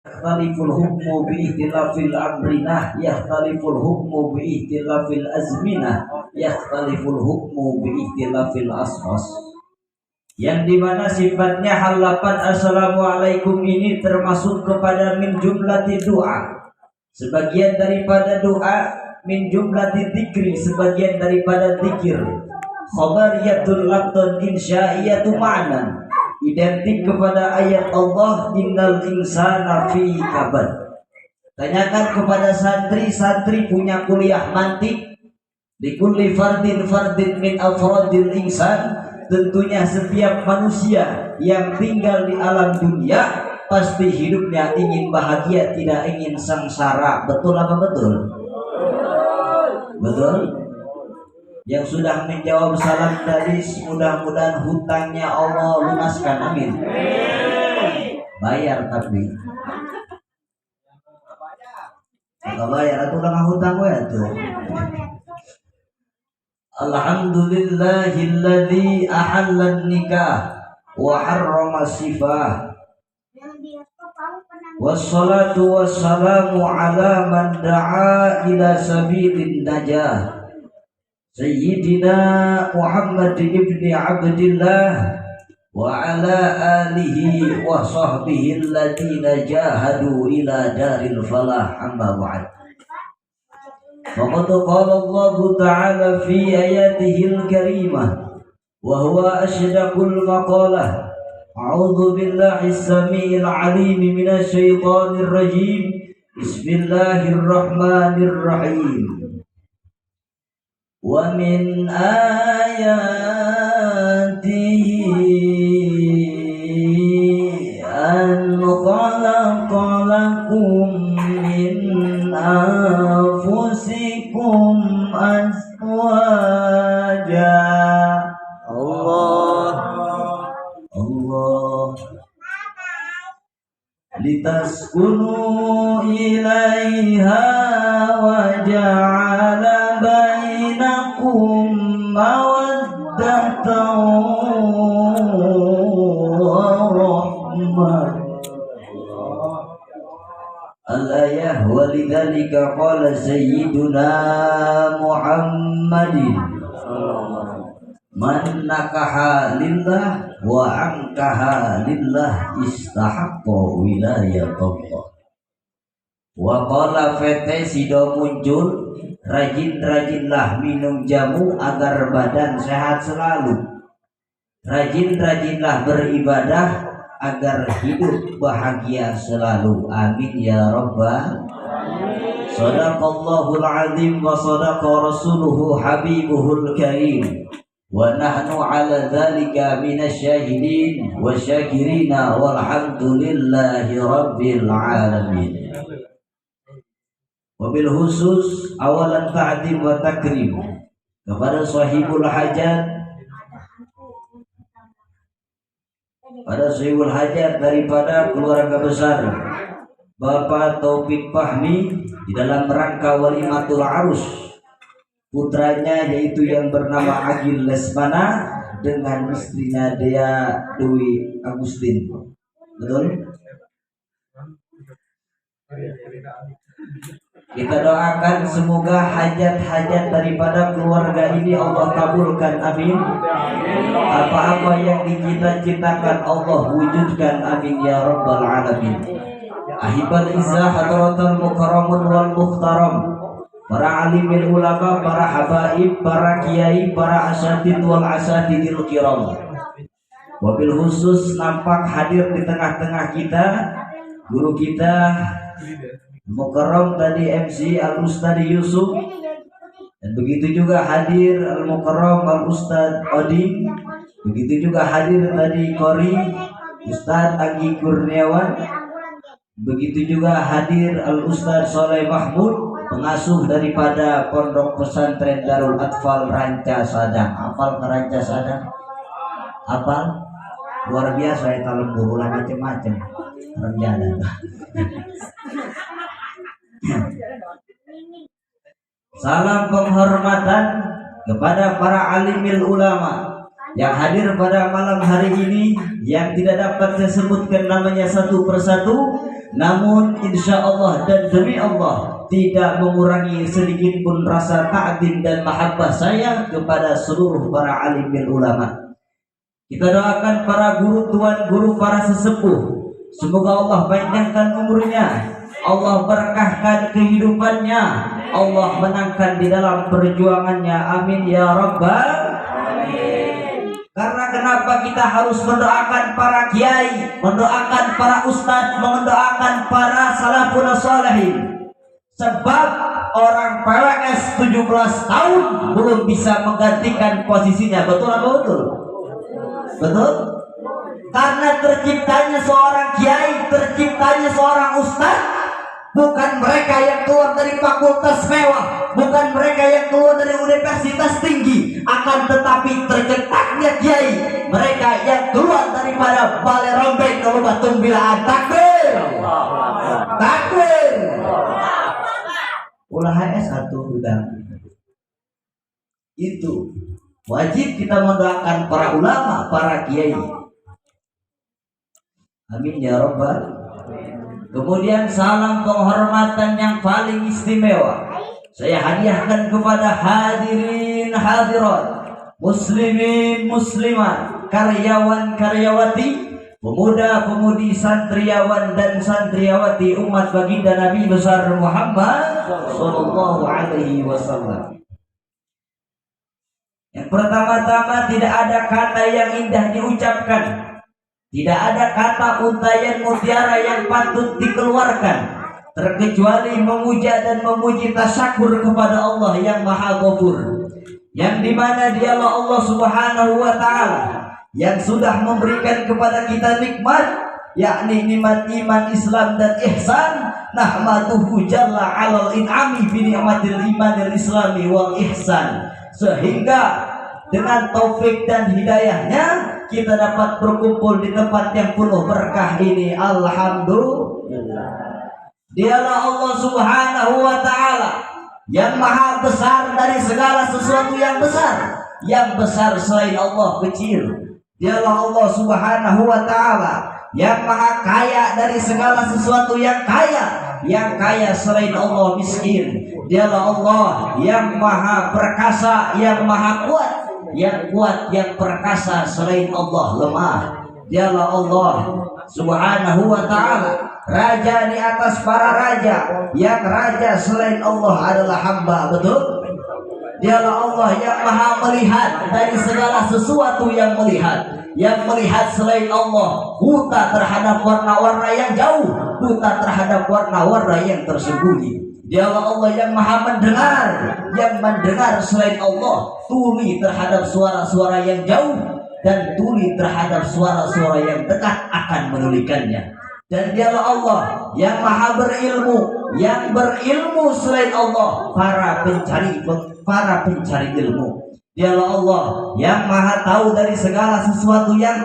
Yakhtaliful hukmu biihtilafil amrinah, yakhtaliful hukmu biihtilafil azminah, yakhtaliful hukmu biihtilafil asfas. Yang dimana sifatnya halapan assalamualaikum ini termasuk kepada min jumlati doa, sebagian daripada doa, min jumlati dzikri, sebagian daripada zikir. Khabariyatul lafdun insya'iyatu ma'nan, identik kepada ayat Allah innal insana fi kabad. Tanyakan kepada santri punya kuliah mantik di kulli fardin min afradil insan. Tentunya setiap manusia yang tinggal di alam dunia pasti hidupnya ingin bahagia, tidak ingin sengsara. Betul apa betul? Betul. Yang sudah menjawab salam tadi, mudah-mudahan hutangnya Allah lunaskan, amin. Bayar tapi kalau bayar atau nggak hutang ya tuh. Alhamdulillahilladzi ahallan nikah wa harrama sifah. Wassalatu wassalamu ala man da'a ila sabilin najah. Sayyidina Muhammad ibn Abdillah wa ala alihi wa sahbihi alladhina jahadu ila daril falah, amma ba'd. Faqad qala Allah Ta'ala fi ayatihil karimah wa huwa ashdaqul maqalah. A'udzu billahi as-sami'il 'alim minasy syaithanir rajim. Bismillahirrahmanirrahim. Wa min ayatihi an khalaqa lakum min anfusikum azwaja. Allah litaskunu ilaiha wa ja'ala bainakum mawaddatan wa rahmah. Al-ayah walidzalika qala sayyiduna Muhammadin man nakaha lillah wa ankaha lillah istahaqqa wilayatullah. Wa qala fete sido muncul, rajin-rajinlah minum jamu agar badan sehat selalu. Rajin-rajinlah beribadah agar hidup bahagia selalu. Amin ya rabbal. Sadaqallahul azim wa sadaqa rasuluhu habibuhul karim. Wa nahnu ala dzalika minasyahidin wa syakirina walhamdulillahi rabbil alamin. Wabil khusus awalan ta'dim wa takrim kepada sahibul hajat, pada sahibul hajat daripada keluarga besar Bapak Taufik Fahmi di dalam rangka walimatul arus putranya yaitu yang bernama Agil Lesmana dengan istrinya Dea Dewi Agustin. Betul? Kita doakan semoga hajat-hajat daripada keluarga ini Allah kabulkan, amin. Apa-apa yang dicita-citakan Allah wujudkan, amin ya rabbal alamin. Ahibal izzah hadratul mukarramun wal muhtaram, para alimil ulama, para habaib, para kiai, para asatid wal asatidil kiram. Wabil khusus nampak hadir di tengah-tengah kita guru kita Mukarram tadi MC Al-Ustadz Yusuf, dan begitu juga hadir Al-Mukarram Al-Ustadz Oding, begitu juga hadir tadi Kori Ustadz Anggi Kurniawan, begitu juga hadir Al-Ustadz Soleh Mahmud, pengasuh daripada Pondok Pesantren Darul Atfal Ranca Sadang. Hafal ke Ranca Sadang? Hafal? Luar biasa ya, kalau berulang macam-macam rencana. Salam penghormatan kepada para alimil ulama yang hadir pada malam hari ini, yang tidak dapat saya sebutkan namanya satu persatu, namun insya Allah dan demi Allah tidak mengurangi sedikit pun rasa ta'zim dan mahabbah saya kepada seluruh para alim dan ulama. Kita doakan para guru, tuan guru, para sesepuh, semoga Allah panjangkan umurnya, Allah berkahkan kehidupannya, Allah menangkan di dalam perjuangannya, amin ya rabbal alamin. Karena kenapa kita harus mendoakan para kiai, mendoakan para ustadz, mendoakan para salafun sholihin? Sebab orang PWS 17 tahun belum bisa menggantikan posisinya. Betul apa betul? Betul? Karena terciptanya seorang kiai, terciptanya seorang ustaz, bukan mereka yang keluar dari fakultas mewah, bukan mereka yang keluar dari universitas tinggi, akan tetapi tercetaknya kiai, mereka yang keluar daripada balai rombeng kalau batung bilaan. Takbir, takbir. Ulah HS1 udah. Itu wajib kita mendoakan para ulama, para kiai. Amin ya rabbal. Kemudian salam penghormatan yang paling istimewa saya hadiahkan kepada hadirin hadirat, muslimin muslimat, karyawan karyawati, pemuda pemudi, santriawan dan santriawati umat baginda Nabi besar Muhammad sallallahu alaihi wasallam. Yang pertama-tama, tidak ada kata yang indah diucapkan, tidak ada kata untayan mutiara yang patut dikeluarkan terkecuali memuja dan memuji tasyakur kepada Allah yang Maha Ghafur, yang dimana Dialah Allah Subhanahu wa Ta'ala yang sudah memberikan kepada kita nikmat, yakni nikmat iman, Islam dan ihsan. Nahmaduhu jalla alal in'ami bi ni'matil imanil islami wal ihsan, sehingga dengan taufik dan hidayahnya kita dapat berkumpul di tempat yang penuh berkah ini. Alhamdulillah. Dialah Allah Subhanahu wa Ta'ala yang maha besar dari segala sesuatu yang besar. Yang besar selain Allah kecil. Dialah Allah Subhanahu wa Ta'ala yang maha kaya dari segala sesuatu yang kaya. Yang kaya selain Allah miskin. Dialah Allah yang maha perkasa, yang maha kuat. Yang kuat, yang perkasa selain Allah lemah. Dialah Allah Subhanahu wa Ta'ala, raja di atas para raja, yang raja selain Allah adalah hamba. Betul? Dialah Allah yang maha melihat dari segala sesuatu yang melihat. Yang melihat selain Allah buta terhadap warna-warna yang jauh, buta terhadap warna-warna yang tersembunyi. Dialah Allah yang maha mendengar, yang mendengar selain Allah tuli terhadap suara-suara yang jauh dan tuli terhadap suara-suara yang dekat akan menulikannya. Dan dialah Allah yang maha berilmu, yang berilmu selain Allah para pencari ilmu. Dialah Allah yang maha tahu dari segala sesuatu yang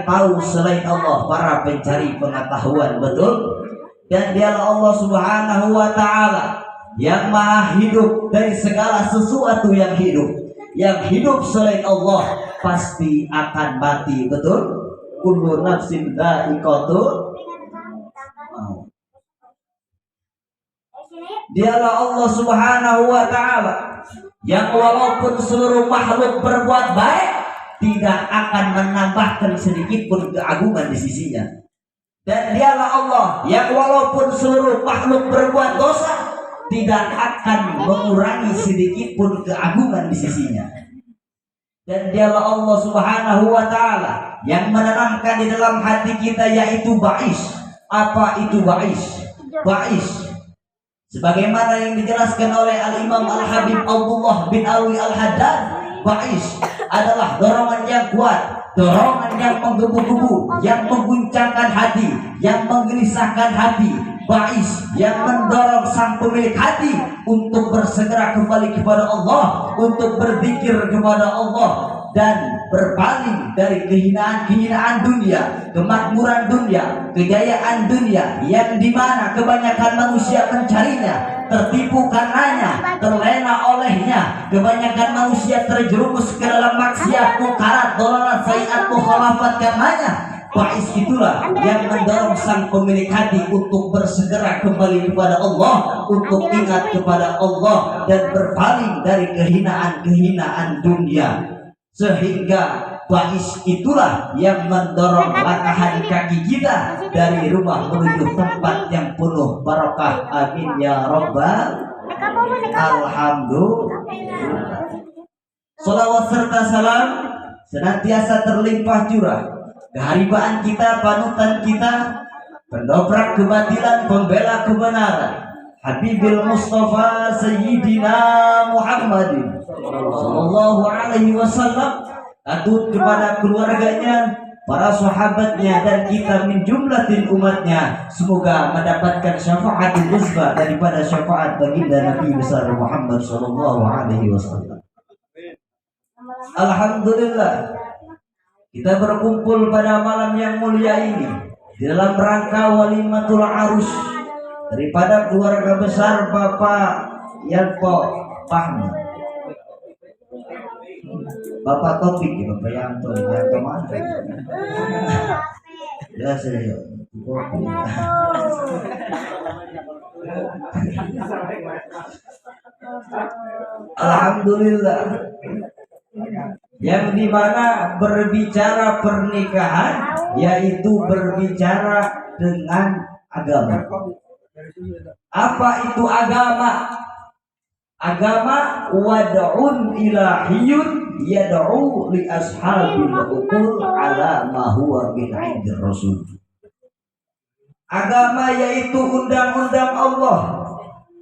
tahu selain Allah para pencari pengetahuan. Betul? Dan dialah Allah Subhanahu wa Ta'ala yang maha hidup dari segala sesuatu yang hidup. Yang hidup selain Allah pasti akan mati. Betul? Kullu nafsin dha'iqatul maut. Dialah Allah Subhanahu wa Ta'ala yang walaupun seluruh makhluk berbuat baik, tidak akan menambahkan sedikit pun keagungan di sisinya. Dan dialah Allah yang walaupun seluruh makhluk berbuat dosa, tidak akan mengurangi sedikit pun keagungan di sisinya. Dan dialah Allah Subhanahu wa Ta'ala yang menanamkan di dalam hati kita, yaitu ba'is. Apa itu ba'is? Ba'is, sebagaimana yang dijelaskan oleh Al-Imam Al-Habib Abdullah bin Alwi Al-Haddad, ba'is adalah dorongan yang kuat, dorongan yang menggebu-gebu, yang mengguncangkan hati, yang menggelisahkan hati. Ba'is yang mendorong sang pemilik hati untuk bersegera kembali kepada Allah, untuk berzikir kepada Allah, dan berpaling dari kehinaan dunia, kemakmuran dunia, kejayaan dunia, yang dimana kebanyakan manusia mencarinya, tertipu karenanya, terlena olehnya. Kebanyakan manusia terjerumus ke dalam maksiat, mukarat, dolalat, sayiat, mukhalafat karenanya. bais itulah yang mendorong sang pemilik hati untuk bersegera kembali kepada Allah, untuk ingat kepada Allah dan berpaling dari kehinaan-kehinaan dunia, sehingga bais itulah yang mendorong langkahan kaki kita dari rumah menuju tempat yang penuh barokah. Amin ya rabbal alhamdulillah. Salawat serta salam senantiasa terlimpah curah keharibaan kita, panutan kita, pendobrak kebatilan, pembela kebenaran, Habibil Mustafa Sayyidina Muhammadin sallallahu alaihi wasallam, atut kepada keluarganya, para sahabatnya, dan kita min jumlatin umatnya, semoga mendapatkan syafaatul uzma daripada syafaat baginda Nabi besar Muhammad sallallahu alaihi wasallam. Alhamdulillah, kita berkumpul pada malam yang mulia ini di dalam rangka walimatul arus daripada keluarga besar Bapak Yanto Fahmi, Bapak Topik, Bapak Yanto mana? Ya saya alhamdulillah, yang dimana berbicara pernikahan yaitu berbicara dengan agama. Apa itu agama? Agama wad'un ilahiyun yad'u li ashabil uqul ala ma huwa min 'indir rasul. Agama yaitu undang-undang Allah,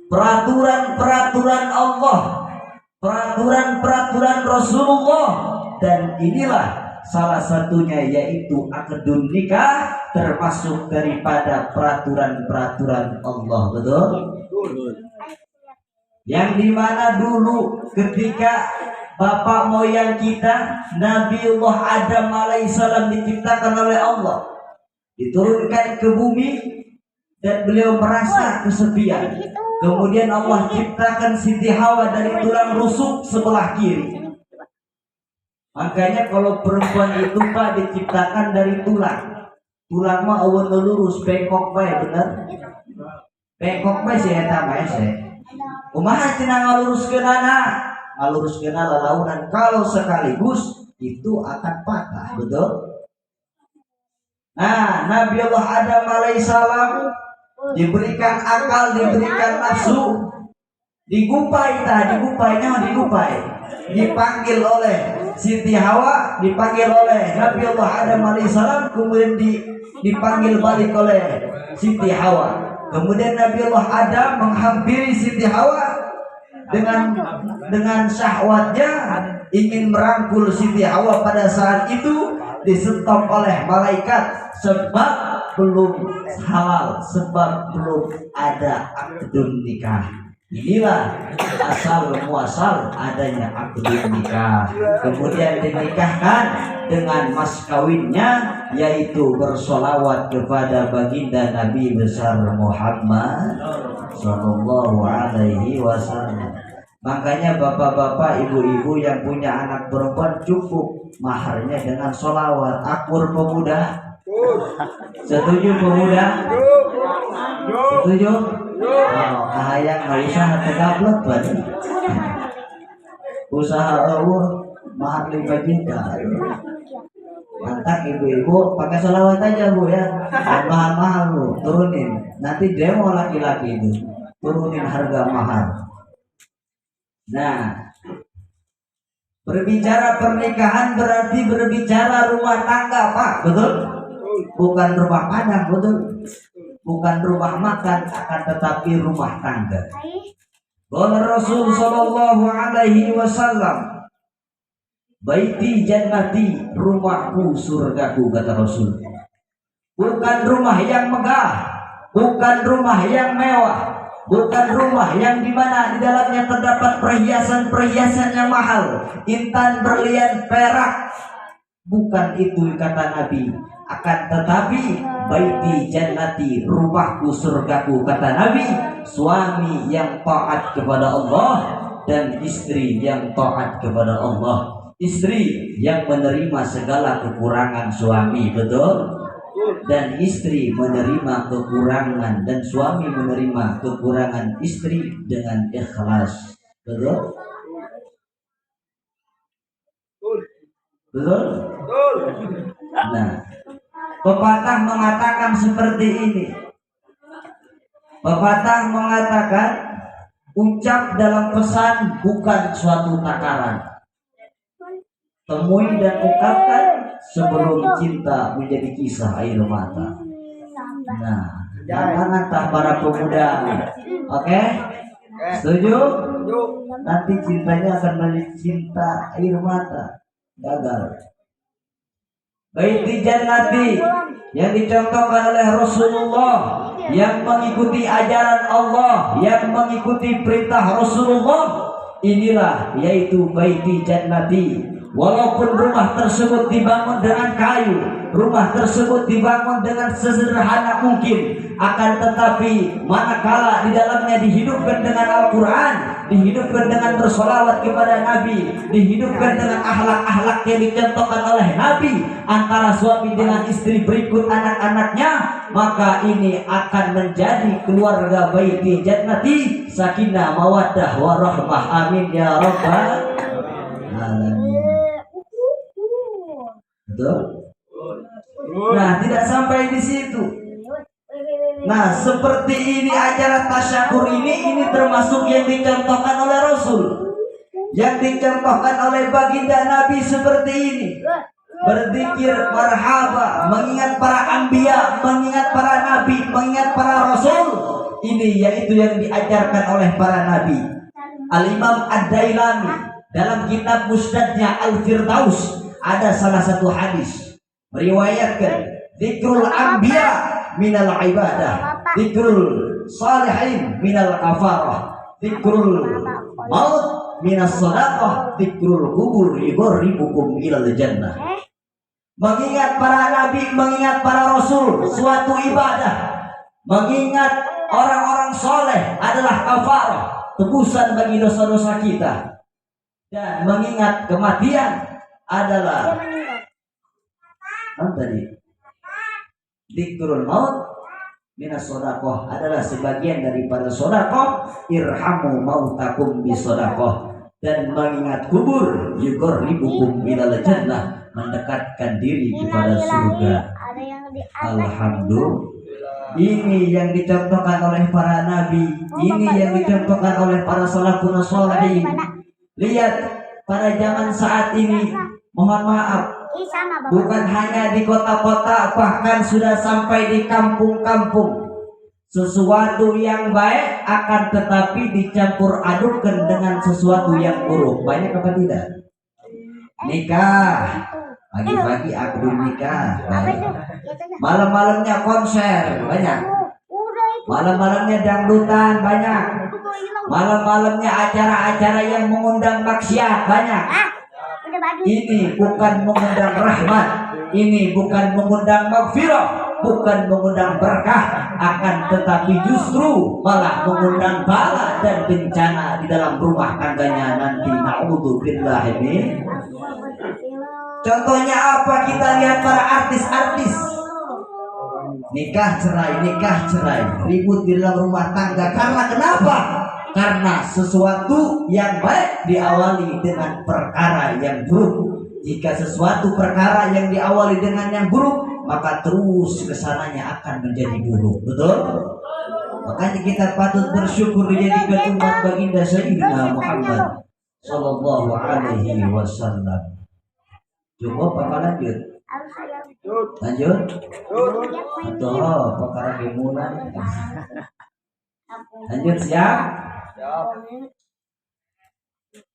peraturan-peraturan Allah, peraturan-peraturan Rasulullah, dan inilah salah satunya yaitu akadun nikah, termasuk daripada peraturan-peraturan Allah. Betul? Yang dimana dulu ketika bapak moyang kita Nabiullah Adam alaihissalam diciptakan oleh Allah, diturunkan ke bumi, dan beliau merasa kesepian. Kemudian Allah ciptakan Siti Hawa dari tulang rusuk sebelah kiri. Makanya kalau perempuan itu Pak diciptakan dari tulang. Tulang mah awan lurus, bengkok bae, bener? Bengkok bae sih eta mah ese. Kumaha cenah ngaluruskeun ngaluruskeun lalaunan, kalau sekaligus itu akan patah, betul? Nah, Nabi Allah Adam alaihissalam diberikan akal, diberikan nafsu, digupai, dipanggil oleh Siti Hawa, dipanggil oleh Nabi Allah Adam alaihissalam, kemudian dipanggil balik oleh Siti Hawa. Kemudian Nabi Allah Adam menghampiri Siti Hawa dengan syahwatnya, ingin merangkul Siti Hawa. Pada saat itu disetop oleh malaikat sebab belum halal, sebab belum ada akdun nikah. Inilah asal muasal adanya akdun nikah. Kemudian dinikahkan dengan mas kawinnya, yaitu bersolawat kepada baginda Nabi besar Muhammad sallallahu alaihi wasallam. Makanya bapak-bapak, ibu-ibu yang punya anak perempuan, cukup maharnya dengan solawat. Akur pemuda, setuju pemuda? Setuju? Oh, kahayang nggak usah tegablok berarti. Usaha Allah mahar 5 juta. Mantap ibu-ibu, pakai solawat aja Bu ya. Mahal-mahal Bu, turunin. Nanti demo laki-laki itu, turunin harga mahar. Nah, berbicara pernikahan berarti berbicara rumah tangga, Pak, betul? Bukan rumah padang, betul? Bukan rumah makan, akan tetapi rumah tangga. Qala Rasul sallallahu alaihi wasallam, baiti jannati, rumahku surgaku, kata Rasul. Bukan rumah yang megah, bukan rumah yang mewah, bukan rumah yang dimana di dalamnya terdapat perhiasan-perhiasan yang mahal, intan, berlian, perak. Bukan itu kata Nabi. Akan tetapi baiti jannati, rumahku surgaku, kata Nabi, suami yang taat kepada Allah dan istri yang taat kepada Allah. Istri yang menerima segala kekurangan suami, betul? dan istri menerima kekurangan dan suami menerima kekurangan istri dengan ikhlas. Betul? Betul? Nah, pepatah mengatakan seperti ini. Pepatah mengatakan ucap dalam pesan bukan suatu takaran. Temui dan ungkapkan sebelum cinta menjadi kisah air mata. Nah, jangan entah para pemuda. Oke? Setuju? Nanti cintanya akan menjadi cinta air mata. Gagal. Baiti jannati yang dicontohkan oleh Rasulullah, yang mengikuti ajaran Allah, yang mengikuti perintah Rasulullah, inilah yaitu baiti jannati. Walaupun rumah tersebut dibangun dengan kayu, rumah tersebut dibangun dengan sesederhana mungkin, akan tetapi manakala di dalamnya dihidupkan dengan Al-Quran, dihidupkan dengan bersolawat kepada Nabi, dihidupkan dengan akhlak-akhlak yang dicontohkan oleh Nabi antara suami dengan istri berikut anak-anaknya, maka ini akan menjadi keluarga baiti jannati, sakinah mawaddah warahmah. Amin ya rabbal alamin. Betul? Nah, tidak sampai di situ. Nah, seperti ini acara tasyakur ini termasuk yang dicontohkan oleh Rasul, yang dicontohkan oleh baginda Nabi seperti ini. Berzikir marhaba, mengingat para anbiya, mengingat para nabi, mengingat para rasul. Ini yaitu yang diajarkan oleh para nabi. Al-Imam Ad-Dailami dalam kitab Musnadnya Al-Firdaus ada salah satu hadis meriwayatkan zikrul anbiya minal ibadah, zikrul salihin minal kafarah, zikrul maut minas sadaqah, zikrul kubur yuqarribukum ilal jannah. Mengingat para nabi, mengingat para rasul suatu ibadah, mengingat orang-orang soleh adalah kafarah, tebusan bagi dosa-dosa kita, dan mengingat kematian adalah tadi dzikrul maut minas shadaqah, adalah sebagian daripada shadaqah. Irhamu mautakum bisadaqah, dan mengingat kubur yuqarribukum ilal jannah, mendekatkan diri kepada surga. Alhamdulillah. Ini yang dicontohkan oleh para nabi, ini yang dicontohkan oleh para salafun shalihin. Lihat pada zaman saat ini, mohon maaf, bukan hanya di kota-kota, bahkan sudah sampai di kampung-kampung. Sesuatu yang baik akan tetapi dicampur adukkan dengan sesuatu yang buruk. Banyak apa tidak? Nikah, pagi-pagi akad nikah, banyak. Malam-malamnya konser, banyak. Malam-malamnya dangdutan, banyak. Malam-malamnya acara-acara yang mengundang maksiat, banyak. Ini bukan mengundang rahmat, ini bukan mengundang maghfirah, bukan mengundang berkah, akan tetapi justru malah mengundang bala dan bencana di dalam rumah tangganya nanti. Na'udzubillah min. Contohnya apa? Kita lihat para artis-artis, nikah cerai, ribut di dalam rumah tangga. Karena kenapa? Karena sesuatu yang baik diawali dengan perkara yang buruk. Jika sesuatu perkara yang diawali dengan yang buruk, maka terus kesananya akan menjadi buruk. Betul? Makanya kita patut bersyukur dijadikan umat baginda Sayyidina Muhammad sallallahu alaihi wasallam. Cukup apa lanjut? Lanjut? Atau perkara dimulai? Lanjut, siap?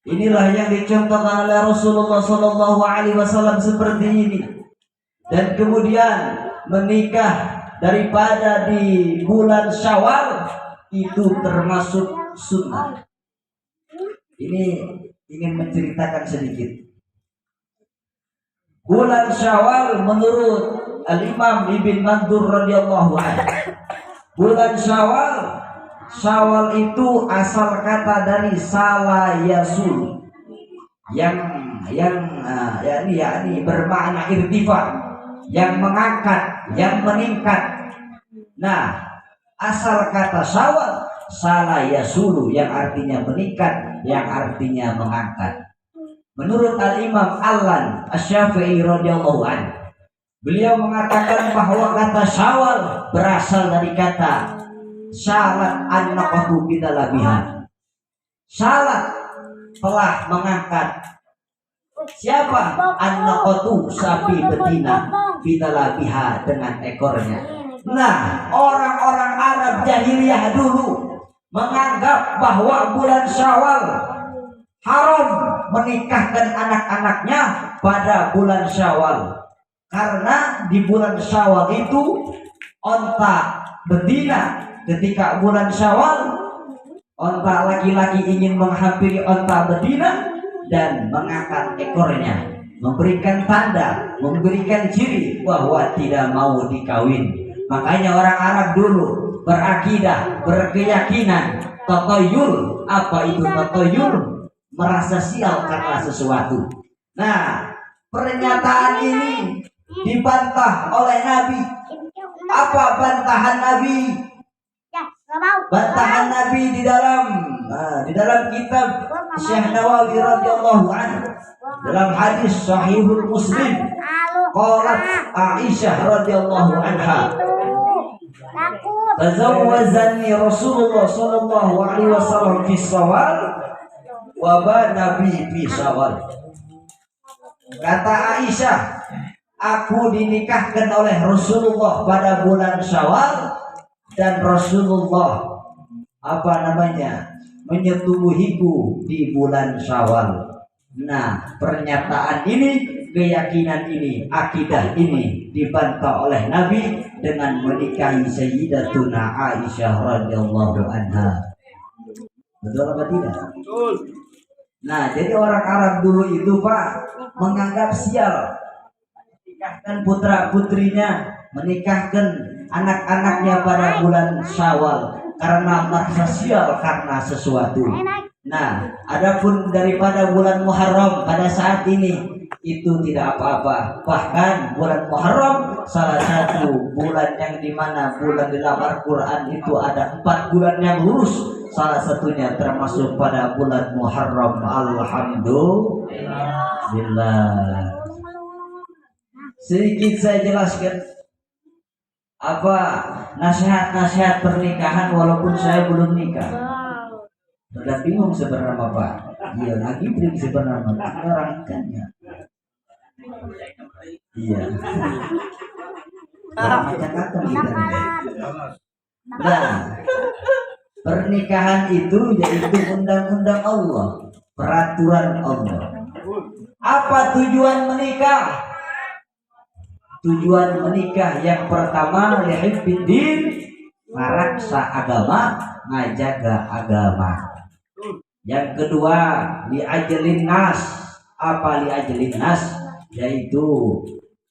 Inilah yang dicontohkan oleh Rasulullah sallallahu alaihi wasallam seperti ini. Dan kemudian menikah daripada di bulan Syawal itu termasuk sunnah. Ini ingin menceritakan sedikit. Bulan Syawal menurut Al-Imam Ibn Mandur radhiyallahu anhu, bulan Syawal itu asal kata dari salah yasul, yang yakni bermakna irtifa, yang mengangkat, yang meningkat. Nah, asal kata syawal salah yasulu yang artinya meningkat, yang artinya mengangkat. Menurut Al-Imam Allan Asy-Syafi'i radhiyallahu anhu, beliau mengatakan bahwa kata syawal berasal dari kata syalat an-naqatu bidalabiha. Syalat telah mengangkat siapa? An-naqatu, sapi betina, bidalabiha, dengan ekornya. Nah, orang-orang Arab jahiliyah dulu menganggap bahwa bulan Syawal haram menikahkan anak-anaknya pada bulan Syawal, karena di bulan Syawal itu onta betina. Ketika bulan Syawal, onta laki-laki ingin menghampiri onta betina dan mengangkat ekornya, memberikan tanda, memberikan ciri bahwa tidak mau dikawin. Makanya orang Arab dulu berakidah, berkeyakinan tatoyul. Apa itu tatoyul? Merasa sial karena sesuatu. Nah, pernyataan ini dibantah oleh Nabi. Apa bantahan Nabi? Bantahan Nabi di dalam kitab Syekh Nawawi radhiyallahu anhu, dalam hadis Sahihul Muslim, qalat Aisyah radhiyallahu anha, tazawwazani Rasulullah sallallahu alaihi wasallam fi Syawal wa bana bi fi Syawal. Kata Aisyah, aku dinikahkan oleh Rasulullah pada bulan Syawal, dan Rasulullah menyetubuhiku di bulan Syawal. Nah, pernyataan ini, keyakinan ini, akidah ini dibantah oleh Nabi dengan menikahi Sayyidatuna Aisyah radhiyallahu anha. Betul apa tidak? Betul. Nah, jadi orang Arab dulu itu Pak menganggap sial menikahkan putra putrinya, menikahkan anak-anaknya pada bulan Syawal karena merasa sial karena sesuatu. Nah, adapun daripada bulan Muharram pada saat ini itu tidak apa-apa. Bahkan bulan Muharram salah satu bulan yang dimana bulan dalam Al-Quran itu ada 4 bulan yang lurus. Salah satunya termasuk pada bulan Muharram. Alhamdulillah. Sedikit saya jelaskan apa nasihat-nasihat pernikahan walaupun saya belum nikah. Sudah bingung sebenarnya Pak. Iya, lagi belum sebenarnya orang ikannya. Iya. Macam-macam kita nih. Nah, pernikahan itu yaitu undang-undang Allah, peraturan Allah. Apa tujuan menikah? Tujuan menikah yang pertama lihibbid, ngaraksa agama, ngajaga agama. Yang kedua liajlin nas. Apa liajlin nas? Yaitu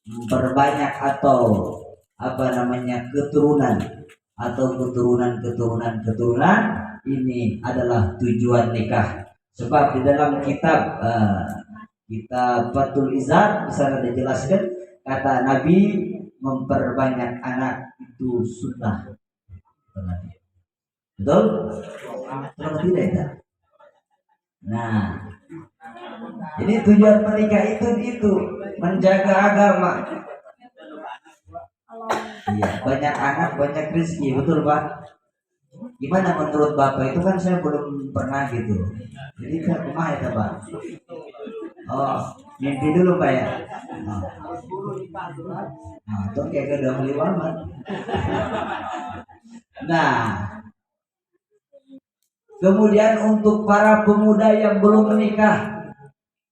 memperbanyak atau keturunan atau keturunan ini adalah tujuan nikah. Sebab di dalam kitab Fathul Izzat bisa dijelaskan, kata Nabi memperbanyak anak itu sunnah. Betul? Betul tidak ya? Nah, ini tujuan menikah itu menjaga agama. Iya, banyak anak banyak rezeki, betul Pak? Gimana menurut Bapak? Itu kan saya belum pernah gitu. Jadi ke rumah ya Pak? Oh, mimpi dulu Pak ya? Nah, itu kayak udah beli banget. Nah, kemudian untuk para pemuda yang belum menikah,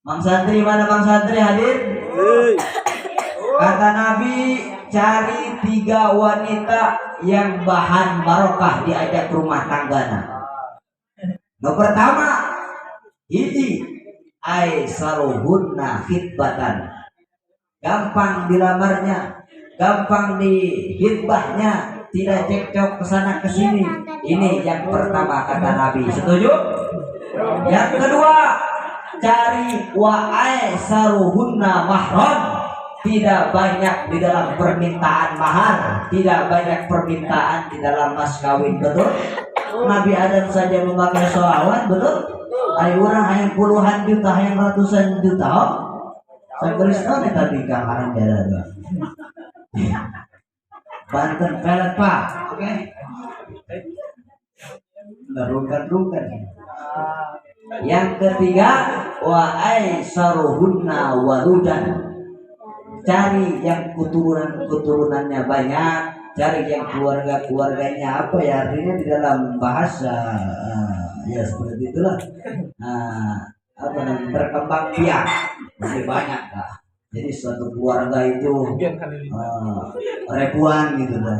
Mang Santri mana Mang Santri hadir? Kata Nabi, cari 3 wanita yang bahan barokah diajak rumah tanggana. Yang pertama, hiji aisaruhunna khitbatan, gampang dilamarnya, gampang dihitbahnya, tidak cekcok kesana kesini. Ini yang pertama kata Nabi. Setuju? Yang kedua, cari wa aisaruhunna mahram, tidak banyak di dalam permintaan mahar, tidak banyak permintaan di dalam mas kawin, betul? Nabi Adam saja memakai sholawat, betul? Ayo orang yang puluhan juta, yang ratusan juta, oh? Sekrisno nih tadi kamaran jalan. Banten pelet pak, oke? Rukan. Yang ketiga, wa aisaruhunna waludan. Cari yang keturunannya banyak, cari yang keluarganya apa ya, artinya di dalam bahasa ya seperti itulah. Apa namanya, berkembang biak lebih banyak lah. Jadi suatu keluarga itu ribuan gitu lah.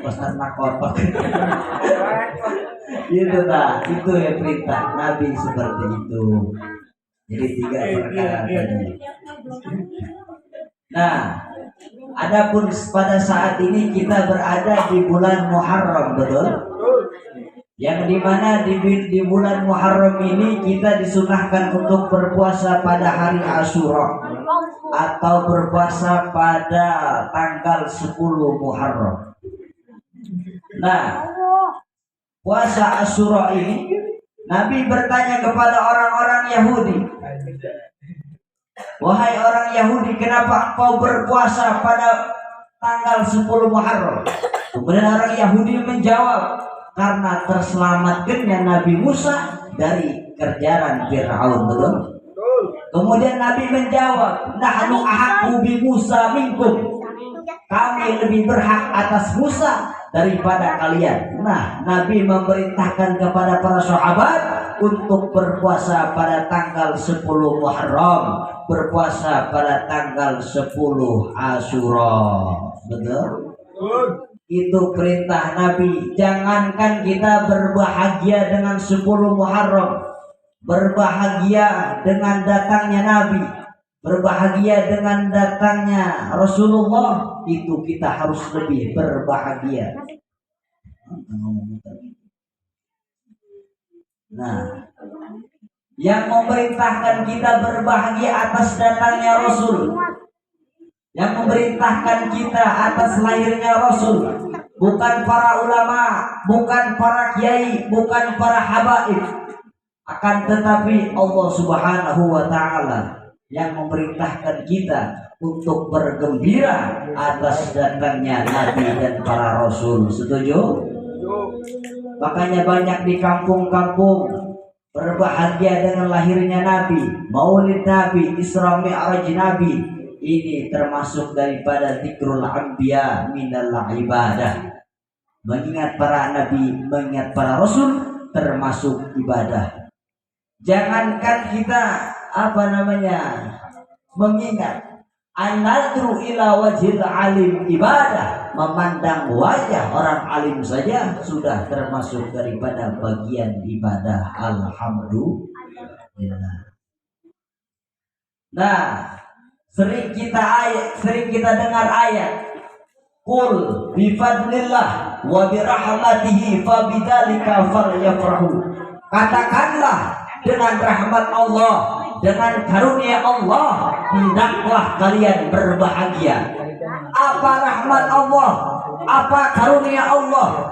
Pesan kotor. Gitu lah, itu ya perintah Nabi seperti itu. Jadi 3 perkara tadi. Nah, adapun pada saat ini kita berada di bulan Muharram, betul? Yang dimana di bulan Muharram ini kita disunahkan untuk berpuasa pada hari Asyura atau berpuasa pada tanggal 10 Muharram. Nah, puasa Asyura ini Nabi bertanya kepada orang-orang Yahudi, wahai orang Yahudi, kenapa engkau berpuasa pada tanggal 10 Muharram? Kemudian orang Yahudi menjawab, karena terselamatkannya Nabi Musa dari kejaran Fir'aun, betul? Kemudian Nabi menjawab, nahnu ahaqqu bi Musa minkum. Kami lebih berhak atas Musa daripada kalian. Nah, Nabi memerintahkan kepada para sahabat untuk berpuasa pada tanggal 10 Muharram, berpuasa pada tanggal 10 Asyura. Betul? Itu perintah Nabi. Jangankan kita berbahagia dengan 10 Muharram, berbahagia dengan datangnya Nabi, berbahagia dengan datangnya Rasulullah, itu kita harus lebih berbahagia. Nah, yang memerintahkan kita berbahagia atas datangnya Rasul, yang memerintahkan kita atas lahirnya Rasul, bukan para ulama, bukan para kiai, bukan para habaib, akan tetapi Allah Subhanahu wa Ta'ala yang memerintahkan kita untuk bergembira atas datangnya Nabi dan para Rasul. Setuju? Makanya banyak di kampung-kampung berbahagia dengan lahirnya Nabi, Maulid Nabi, Isra Mi'raj Nabi. Ini termasuk daripada zikrul anbiya minal ibadah. Mengingat para nabi, mengingat para rasul termasuk ibadah. Jangankan kita mengingat an-nadru ila wajhil alim ibadah, memandang wajah orang alim saja sudah termasuk daripada bagian ibadah. Alhamdulillah. Nah, sering kita dengar ayat, qul bi fadlillah wa bi rahmatihi fa bidzalika falyafrahu. Katakanlah, dengan rahmat Allah, dengan karunia Allah, hendaklah kalian berbahagia. Apa rahmat Allah? Apa karunia Allah?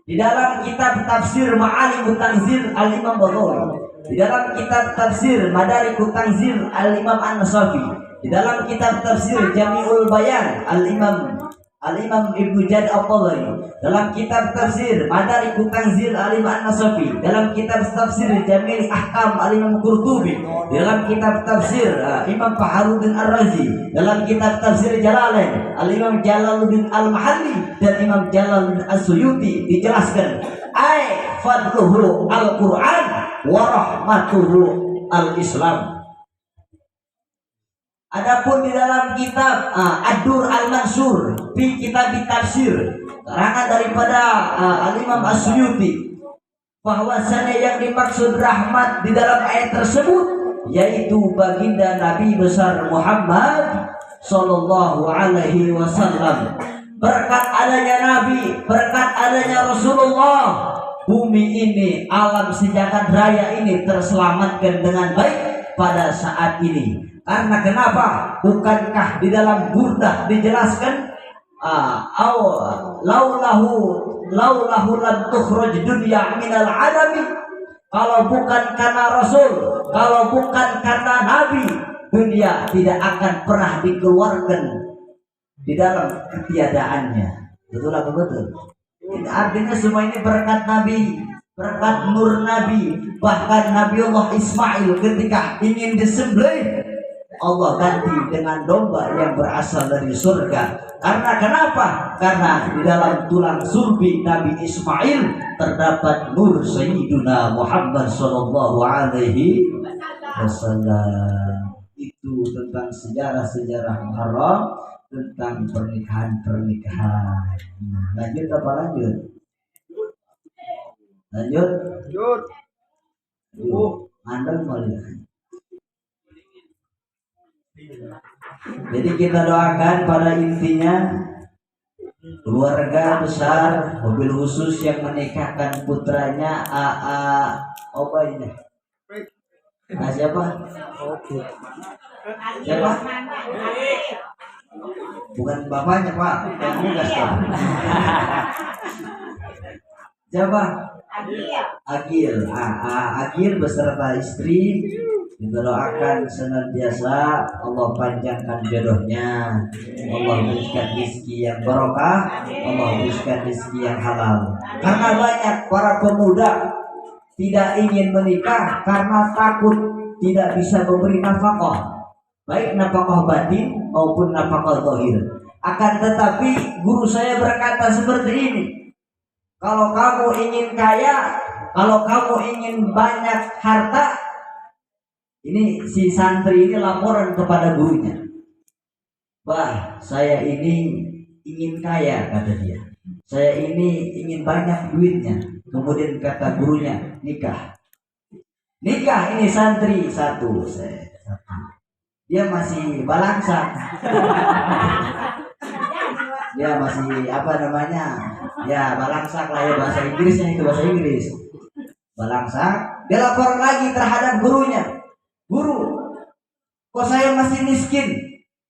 Di dalam kitab tafsir Ma'alimut Tanzil Al-Imam Baghawi, di dalam kitab tafsir Madarikut Tanzil Al-Imam An-Nasafi, di dalam kitab tafsir Jami'ul Bayan Al-Imam Ibnu Jad Al-Tabari, dalam kitab tafsir Madarikut Tanzil Al-Imam An-Nasafi, dalam kitab tafsir Jamil Ahkam Al-Imam Qurtubi, dalam kitab tafsir Imam Fakhruddin Ar-Razi, dalam kitab tafsir Jalalain Al-Imam Jalaluddin Al-Mahalli dan Imam Jalaluddin As-Suyuti, dijelaskan ay fadluhu al-Quran wa rahmatuhu al-Islam. Adapun di dalam kitab Ad-Dur Al-Mansur fi kitab tafsir, karangan daripada Al-Imam As-Suyuti, bahwasanya yang dimaksud rahmat di dalam ayat tersebut yaitu baginda Nabi besar Muhammad sallallahu alaihi wasallam. Berkat adanya Nabi, berkat adanya Rasulullah, bumi ini, alam sejagat raya ini terselamatkan dengan baik pada saat ini. Karena kenapa? Bukankah di dalam Burdah dijelaskan laulahu lam tukhraj dunya minal adami. Kalau bukan karena Rasul, kalau bukan karena Nabi, dunia tidak akan pernah dikeluarkan di dalam ketiadaannya. Betul atau betul? Ini artinya semua ini berkat Nabi, berkat nur Nabi. Bahkan Nabi Allah Ismail ketika ingin disembelih, Allah ganti dengan domba yang berasal dari surga. Karena kenapa? Karena di dalam tulang sulbi Nabi Ismail terdapat nur Sayyiduna Muhammad sallallahu alaihi wasallam. Itu tentang sejarah-sejarah Muharram, tentang pernikahan. Nah, lanjut apa lanjut? Lanjut. Anda mau lihat. Jadi kita doakan pada intinya keluarga besar, mobil khusus yang menikahkan putranya apa ini? Siapa? Siapa? Bukan bapaknya Pak, siapa? Agil. Agil beserta istri kita doakan senantiasa Allah panjangkan jodohnya, Allah berikan rezeki yang barokah, Allah berikan rezeki yang halal. Karena banyak para pemuda tidak ingin menikah karena takut tidak bisa memberi nafkah, baik nafkah batin maupun nafkah zahir. Akan tetapi guru saya berkata seperti ini, kalau kamu ingin kaya, kalau kamu ingin banyak harta, ini si santri ini laporan kepada gurunya, "Bah, saya ini ingin kaya," kata dia. "Saya ini ingin banyak duitnya." Kemudian kata gurunya, "Nikah." Nikah ini santri satu. Dia masih balangsak. Dia masih apa namanya? Ya, balangsak lah ya, bahasa Inggrisnya itu bahasa Inggris. Balangsak. Dia lapor lagi terhadap gurunya. "Guru, kok saya masih miskin?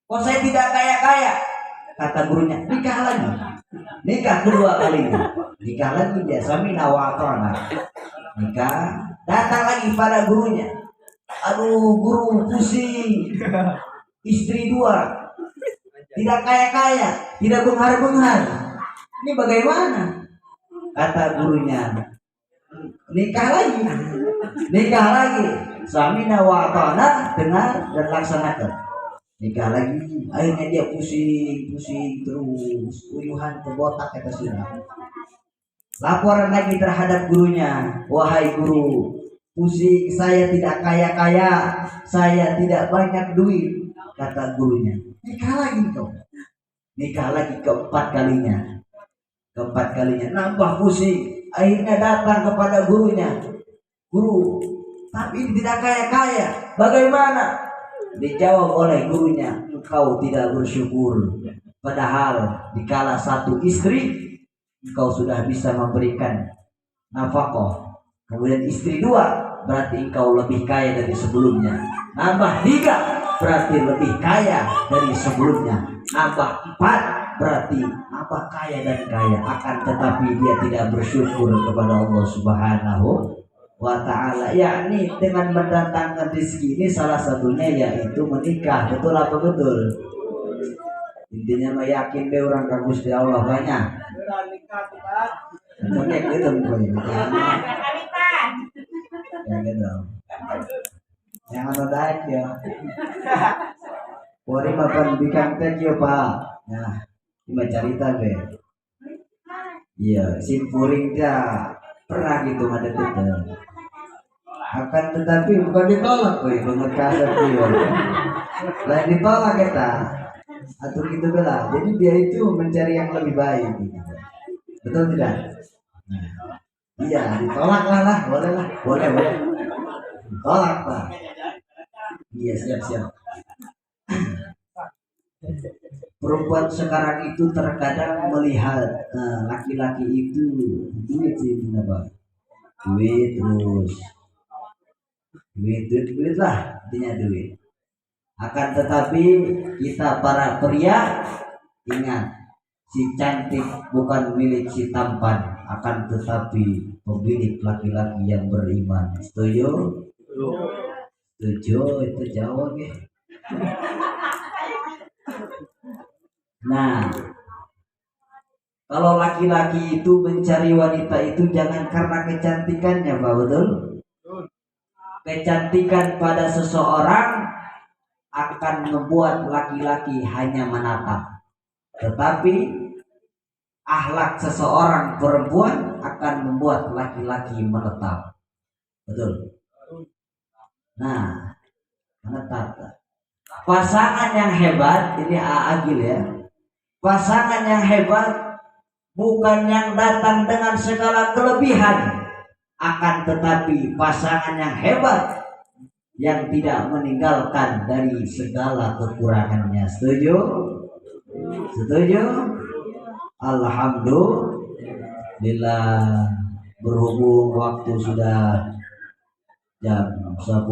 Kok saya tidak kaya-kaya?" Kata gurunya, "Nikah lagi." Nikah kedua kalinya. Nikah lagi dia, samina wa ata'na. Nikah, datang lagi pada gurunya. "Aduh, guru pusing. Istri dua. Tidak kaya-kaya, tidak benghar-benghar. Ini bagaimana?" Kata gurunya, "Nikah lagi." Nikah lagi. Samina wa ata'na, dengar dan laksanakan. Nikah lagi. Akhirnya dia pusing terus, uyuhan ke botak kata sudah. Laporan lagi terhadap gurunya, "Wahai guru, pusing, saya tidak kaya-kaya, saya tidak banyak duit." Kata gurunya, "Nikah lagi kau." Nikah lagi keempat kalinya. Nambah pusing. Akhirnya datang kepada gurunya, "Guru, tapi tidak kaya-kaya, bagaimana?" Dijawab oleh gurunya, "Engkau tidak bersyukur. Padahal dikala satu istri engkau sudah bisa memberikan nafkah. Kemudian istri dua, berarti engkau lebih kaya dari sebelumnya. Nambah tiga, berarti lebih kaya dari sebelumnya. Nambah empat, berarti nambah kaya dan kaya. Akan tetapi dia tidak bersyukur kepada Allah Subhanahu wa ta'ala, yakni dengan mendatangkan rezeki ini salah satunya yaitu menikah. Betul apa betul? Intinya mah yakin deh orang kagus di Allah banyak. Banyak gitu ya gitu. Jangan nodaik ya. Pori mapan bikin tek ya Pak. Nah, cuma cerita be. Iya, si puring dia pernah gitu ada kita. Akan tetapi bukan ditolak boy, banget kasar dia. Lain ditolak kita. Atau gitu bela. Jadi dia itu mencari yang lebih baik gitu. Betul tidak? Nah, iya, ditolak lah, boleh. Tolak Pak. Iya, siap. Perempuan sekarang itu terkadang melihat laki-laki itu duit sih, Pak. Duit terus. Duit lah, intinya duit. Akan tetapi kita para pria ingat, si cantik bukan milik si tampan, akan tetapi pemilik laki-laki yang beriman. Setuju? Setuju, itu jawab ya. Nah, kalau laki-laki itu mencari wanita itu jangan karena kecantikannya, Pak, betul? Kecantikan pada seseorang akan membuat laki-laki hanya menatap, tetapi akhlak seseorang perempuan akan membuat laki-laki menetap. Betul? Nah, menetap. Pasangan yang hebat, ini Agil ya. Pasangan yang hebat bukan yang datang dengan segala kelebihan, akan tetapi pasangan yang hebat yang tidak meninggalkan dari segala kekurangannya. Setuju? Setuju? Alhamdulillah. Berhubung waktu sudah jam 10,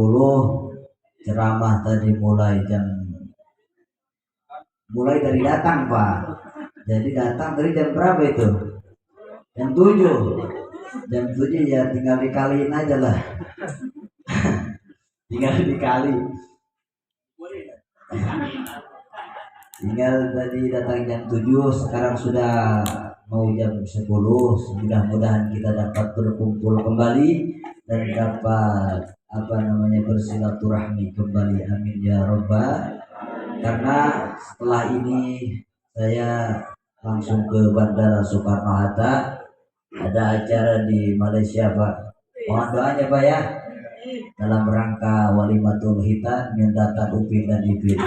ceramah tadi mulai dari datang, Pak. Jadi datang dari jam berapa itu? Jam 7. Jam 7 ya tinggal dikaliin aja lah. Tinggal dikali. Tinggal tadi datang jam 7, sekarang sudah mau jam 10. Mudah-mudahan kita dapat berkumpul kembali dan dapat bersilaturahmi kembali. Amin ya robbal. Karena setelah ini saya langsung ke Bandara Soekarno-Hatta, ada acara di Malaysia, Pak. Mohon doanya, Pak ya, dalam rangka Walimatul Hitan mendatang Upin dan Ipin.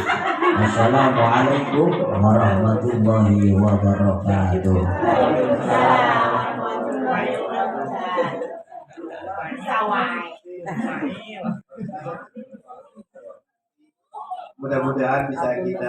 Assalamualaikum warahmatullahi wabarakatuh. Mudah-mudahan bisa kita